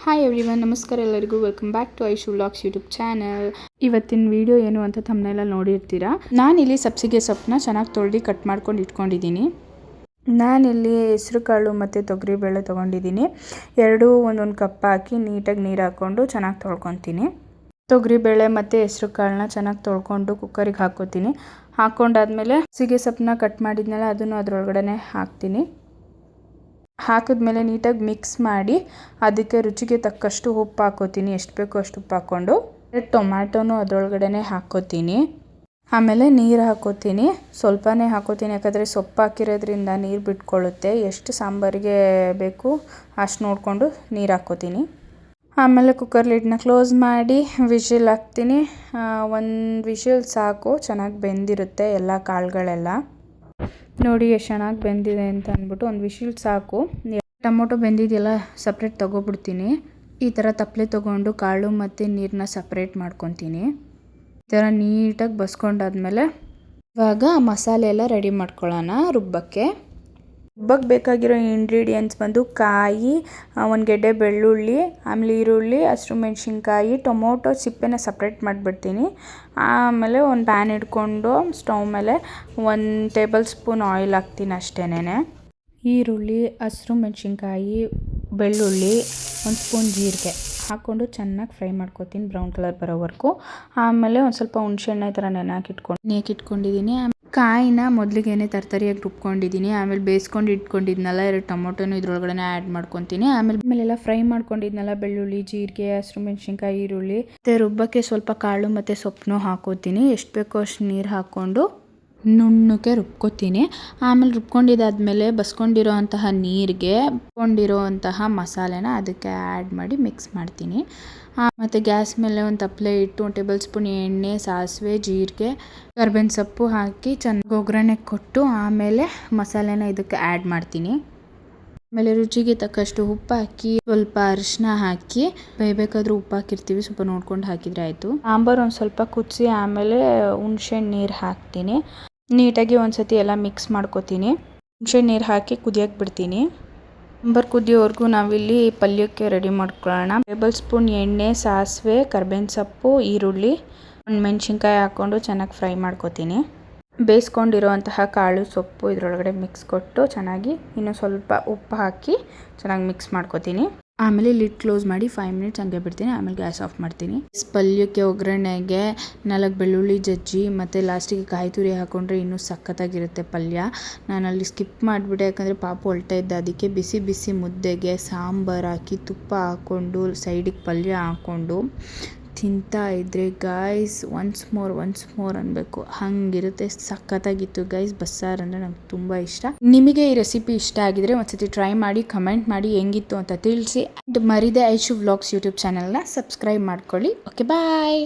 Hi everyone, ನಮಸ್ಕಾರ ಎಲ್ಲರಿಗೂ. Welcome back to Aishu vlogs YouTube channel. ಇವತ್ತಿನ ವಿಡಿಯೋ ಏನು ಅಂತ ಥಂಬ್ನೇಲ್ ನೋಡಿರ್ತೀರಾ. ನಾನಿಲ್ಲಿ ಸಬ್ಸಿಗೆ ಸೊಪ್ಪನ್ನ ಚೆನ್ನಾಗಿ ತೊಳೆದು ಕಟ್ ಮಾಡ್ಕೊಂಡು ಇಟ್ಕೊಂಡಿದ್ದೀನಿ. ನಾನಿಲ್ಲಿ ಹೆಸರು ಕಾಳು ಮತ್ತು ತೊಗರಿಬೇಳೆ ತೊಗೊಂಡಿದ್ದೀನಿ. ಎರಡೂ ಒಂದೊಂದು ಕಪ್ ಹಾಕಿ ನೀಟಾಗಿ ನೀರು ಹಾಕ್ಕೊಂಡು ಚೆನ್ನಾಗಿ ತೊಳ್ಕೊತೀನಿ. ತೊಗರಿಬೇಳೆ ಮತ್ತು ಹೆಸರು ಕಾಳನ್ನ ಚೆನ್ನಾಗಿ ತೊಳ್ಕೊಂಡು ಕುಕ್ಕರಿಗೆ ಹಾಕ್ಕೋತೀನಿ. ಹಾಕ್ಕೊಂಡಾದ್ಮೇಲೆ ಸಬ್ಸಿಗೆ ಸೊಪ್ಪನ್ನ ಕಟ್ ಮಾಡಿದ್ಮೇಲೆ ಅದನ್ನು ಅದರೊಳಗಡೆ ಹಾಕ್ತೀನಿ. ಹಾಕಿದ್ಮೇಲೆ ನೀಟಾಗಿ ಮಿಕ್ಸ್ ಮಾಡಿ ಅದಕ್ಕೆ ರುಚಿಗೆ ತಕ್ಕಷ್ಟು ಉಪ್ಪು ಹಾಕ್ಕೋತೀನಿ. ಎಷ್ಟು ಬೇಕೋ ಅಷ್ಟು ಉಪ್ಪು ಹಾಕ್ಕೊಂಡು ಟೊಮ್ಯಾಟೊನೂ ಅದರೊಳಗಡೆ ಹಾಕ್ಕೋತೀನಿ. ಆಮೇಲೆ ನೀರು ಹಾಕ್ಕೋತೀನಿ. ಸ್ವಲ್ಪನೇ ಹಾಕ್ಕೋತೀನಿ, ಯಾಕಂದರೆ ಸೊಪ್ಪು ಹಾಕಿರೋದ್ರಿಂದ ನೀರು ಬಿಟ್ಕೊಳ್ಳುತ್ತೆ. ಎಷ್ಟು ಸಾಂಬಾರಿಗೆ ಬೇಕು ಅಷ್ಟು ನೋಡಿಕೊಂಡು ನೀರು ಹಾಕ್ಕೋತೀನಿ. ಆಮೇಲೆ ಕುಕ್ಕರ್ ಲಿಡ್ನ ಕ್ಲೋಸ್ ಮಾಡಿ ವಿಷಿಲ್ ಹಾಕ್ತೀನಿ. ಒಂದು ವಿಷಿಲ್ ಸಾಕು, ಚೆನ್ನಾಗಿ ಬೆಂದಿರುತ್ತೆ ಎಲ್ಲ ಕಾಳುಗಳೆಲ್ಲ. ನೋಡಿ ಎಷ್ಟು ಚೆನ್ನಾಗಿ ಬೆಂದಿದೆ ಅಂತ ಅಂದ್ಬಿಟ್ಟು ಒಂದು ವಿಷಿಲ್ ಸಾಕು. ಟೊಮೊಟೊ ಬೆಂದಿದೆಲ್ಲ ಸಪ್ರೇಟ್ ತೊಗೊಬಿಡ್ತೀನಿ. ಈ ಥರ ತಪ್ಪಲೆ ತೊಗೊಂಡು ಕಾಳು ಮತ್ತು ನೀರನ್ನ ಸಪ್ರೇಟ್ ಮಾಡ್ಕೊತೀನಿ. ಈ ಥರ ನೀಟಾಗಿ ಬಸ್ಕೊಂಡಾದ್ಮೇಲೆ ಇವಾಗ ಮಸಾಲೆ ಎಲ್ಲ ರೆಡಿ ಮಾಡ್ಕೊಳ್ಳೋಣ. ರುಬ್ಬಕ್ಕೆ ಬೇಕಾಗಿರೋ ಇಂಗ್ರೀಡಿಯೆಂಟ್ಸ್ ಬಂದು ಕಾಯಿ, ಒಂದು ಗೆಡ್ಡೆ ಬೆಳ್ಳುಳ್ಳಿ, ಆಮೇಲೆ ಈರುಳ್ಳಿ, ಹಸಿರು ಮೆಣಸಿನ್ಕಾಯಿ, ಟೊಮೊಟೊ ಸಿಪ್ಪೆನ ಸಪ್ರೇಟ್ ಮಾಡಿಬಿಡ್ತೀನಿ. ಆಮೇಲೆ ಒಂದು ಪ್ಯಾನ್ ಇಟ್ಕೊಂಡು ಸ್ಟವ್ ಮೇಲೆ 1 ಟೇಬಲ್ ಸ್ಪೂನ್ ಆಯಿಲ್ ಹಾಕ್ತೀನಿ ಅಷ್ಟೇನೆ. ಈರುಳ್ಳಿ, ಹಸಿರು ಮೆಣಸಿನ್ಕಾಯಿ, ಬೆಳ್ಳುಳ್ಳಿ, 1 ಸ್ಪೂನ್ ಜೀರಿಗೆ ಹಾಕ್ಕೊಂಡು ಚೆನ್ನಾಗಿ ಫ್ರೈ ಮಾಡ್ಕೊತೀನಿ ಬ್ರೌನ್ ಕಲರ್ ಬರೋವರೆಗೂ. ಆಮೇಲೆ ಒಂದು ಸ್ವಲ್ಪ ಹುಣಸೆಹಣ್ಣು ಈ ಥರ ನೆನೆಯಾಕಿಟ್ಕೊಂಡಿದ್ದೀನಿ. ಕಾಯಿನ ಮೊದಲಿಗೇನೆ ತರ್ತರಿಯಾಗಿ ರುಬ್ಕೊಂಡಿದ್ದೀನಿ. ಆಮೇಲೆ ಬೇಯಿಸ್ಕೊಂಡು ಇಟ್ಕೊಂಡಿದ್ನಲ್ಲ 2 ಟೊಮೊಟೊನು ಇದ್ರೊಳಗಡೆ ಆ್ಯಡ್ ಮಾಡ್ಕೊತೀನಿ. ಆಮೇಲೆ ಫ್ರೈ ಮಾಡ್ಕೊಂಡಿದ್ನಲ್ಲ ಬೆಳ್ಳುಳ್ಳಿ, ಜೀರಿಗೆ, ಹಸಿರು ಮೆಣಸಿನ್ಕಾಯಿ, ಈರುಳ್ಳಿ ಮತ್ತು ರುಬ್ಬಕ್ಕೆ ಸ್ವಲ್ಪ ಕಾಳು ಮತ್ತು ಸೊಪ್ಪನ್ನು ಹಾಕೋತೀನಿ. ಎಷ್ಟು ಬೇಕೋ ಅಷ್ಟು ನೀರು ಹಾಕ್ಕೊಂಡು ನುಣ್ಣಗೆ ರುಬ್ಕೋತೀನಿ. ಆಮೇಲೆ ರುಬ್ಕೊಂಡಿದ್ದಾದಮೇಲೆ ಬಸ್ಕೊಂಡಿರೋ ಅಂತಹ ನೀರಿಗೆ ರುಬ್ಕೊಂಡಿರೋಂತಹ ಮಸಾಲೆನ ಅದಕ್ಕೆ ಆ್ಯಡ್ ಮಾಡಿ ಮಿಕ್ಸ್ ಮಾಡ್ತೀನಿ. ಮತ್ತು ಗ್ಯಾಸ್ ಮೇಲೆ ಒಂದು ತಪ್ಪಲೆ ಇಟ್ಟು 1 ಟೇಬಲ್ ಸ್ಪೂನ್ ಎಣ್ಣೆ, ಸಾಸಿವೆ, ಜೀರಿಗೆ, ಕರ್ಬೇವಿನ ಸೊಪ್ಪು ಹಾಕಿ ಚೆನ್ನಾಗಿ ಒಗ್ಗರಣೆ ಕೊಟ್ಟು ಆಮೇಲೆ ಮಸಾಲೆನ ಇದಕ್ಕೆ ಆ್ಯಡ್ ಮಾಡ್ತೀನಿ. ಆಮೇಲೆ ರುಚಿಗೆ ತಕ್ಕಷ್ಟು ಉಪ್ಪು ಹಾಕಿ ಸ್ವಲ್ಪ ಅರಿಶಿನ ಹಾಕಿ ಬೇಯಬೇಕಾದ್ರೂ ಉಪ್ಪು ಹಾಕಿರ್ತೀವಿ, ಸ್ವಲ್ಪ ನೋಡ್ಕೊಂಡು ಹಾಕಿದರೆ ಆಯಿತು. ಸಾಂಬಾರು ಒಂದು ಸ್ವಲ್ಪ ಕುದಿಸಿ ಆಮೇಲೆ ಹುಣಸೆಹಣ್ಣು ನೀರು ಹಾಕ್ತೀನಿ. ನೀಟಾಗಿ ಒಂದು ಸತಿ ಎಲ್ಲ ಮಿಕ್ಸ್ ಮಾಡ್ಕೊತೀನಿ. ಹುಣಸೆಹಣ್ಣು ನೀರು ಹಾಕಿ ಕುದಿಯೋಕ್ಕೆ ಬಿಡ್ತೀನಿ. ಸಾಂಬಾರು ಕುದಿಯೋವರೆಗೂ ನಾವಿಲ್ಲಿ ಪಲ್ಯಕ್ಕೆ ರೆಡಿ ಮಾಡ್ಕೊಳ್ಳೋಣ. ಟೇಬಲ್ ಸ್ಪೂನ್ ಎಣ್ಣೆ, ಸಾಸಿವೆ, ಕರ್ಬೇವಿನ ಸೊಪ್ಪು, ಈರುಳ್ಳಿ, 1 ಮೆಣಸಿನ್ಕಾಯಿ ಹಾಕ್ಕೊಂಡು ಚೆನ್ನಾಗಿ ಫ್ರೈ ಮಾಡ್ಕೊತೀನಿ. ಬೇಯಿಸ್ಕೊಂಡಿರೋಂತಹ ಕಾಳು ಸೊಪ್ಪು ಇದರೊಳಗಡೆ ಮಿಕ್ಸ್ ಕೊಟ್ಟು ಚೆನ್ನಾಗಿ ಇನ್ನೂ ಸ್ವಲ್ಪ ಉಪ್ಪು ಹಾಕಿ ಚೆನ್ನಾಗಿ ಮಿಕ್ಸ್ ಮಾಡ್ಕೊತೀನಿ. ಆಮೇಲೆ ಲಿಡ್ ಕ್ಲೋಸ್ ಮಾಡಿ 5 ಮಿನಿಟ್ಸ್ ಹಂಗೆ ಬಿಡ್ತೀನಿ. ಆಮೇಲೆ ಗ್ಯಾಸ್ ಆಫ್ ಮಾಡ್ತೀನಿ. ಪಲ್ಯಕ್ಕೆ ಒಗ್ಗರಣೆಗೆ 4 ಬೆಳ್ಳುಳ್ಳಿ ಜಜ್ಜಿ ಮತ್ತು ಲಾಸ್ಟಿಗೆ ಕಾಯಿ ತುರಿ ಹಾಕ್ಕೊಂಡ್ರೆ ಇನ್ನೂ ಸಖತ್ತಾಗಿರುತ್ತೆ ಪಲ್ಯ. ನಾನಲ್ಲಿ ಸ್ಕಿಪ್ ಮಾಡಿಬಿಟ್ಟೆ, ಯಾಕಂದರೆ ಪಾಪ ಹೊಲ್ಟ ಇದ್ದ. ಅದಕ್ಕೆ ಬಿಸಿ ಬಿಸಿ ಮುದ್ದೆಗೆ ಸಾಂಬಾರು ಹಾಕಿ ತುಪ್ಪ ಹಾಕ್ಕೊಂಡು ಸೈಡಿಗೆ ಪಲ್ಯ ಹಾಕ್ಕೊಂಡು ತಿಂತಾ ಇದ್ದರೆ ಗೈಸ್ ಒನ್ಸ್ ಮೋರ್ ಅನ್ನಬೇಕು, ಹಾಗಿರುತ್ತೆ. ಸಖತ್ತಾಗಿತ್ತು ಗೈಸ್. ಬಸ್ಸಾರು ಅಂದರೆ ನಂಗೆ ತುಂಬ ಇಷ್ಟ. ನಿಮಗೆ ಈ ರೆಸಿಪಿ ಇಷ್ಟ ಆಗಿದ್ರೆ ಒಂದ್ಸತಿ ಟ್ರೈ ಮಾಡಿ, ಕಮೆಂಟ್ ಮಾಡಿ ಹೆಂಗಿತ್ತು ಅಂತ ತಿಳಿಸಿ. ಮರಿದೆ ಐಶು ವ್ಲಾಗ್ಸ್ ಯೂಟ್ಯೂಬ್ ಚಾನಲ್ನ ಸಬ್ಸ್ಕ್ರೈಬ್ ಮಾಡ್ಕೊಳ್ಳಿ. ಓಕೆ, ಬಾಯ್.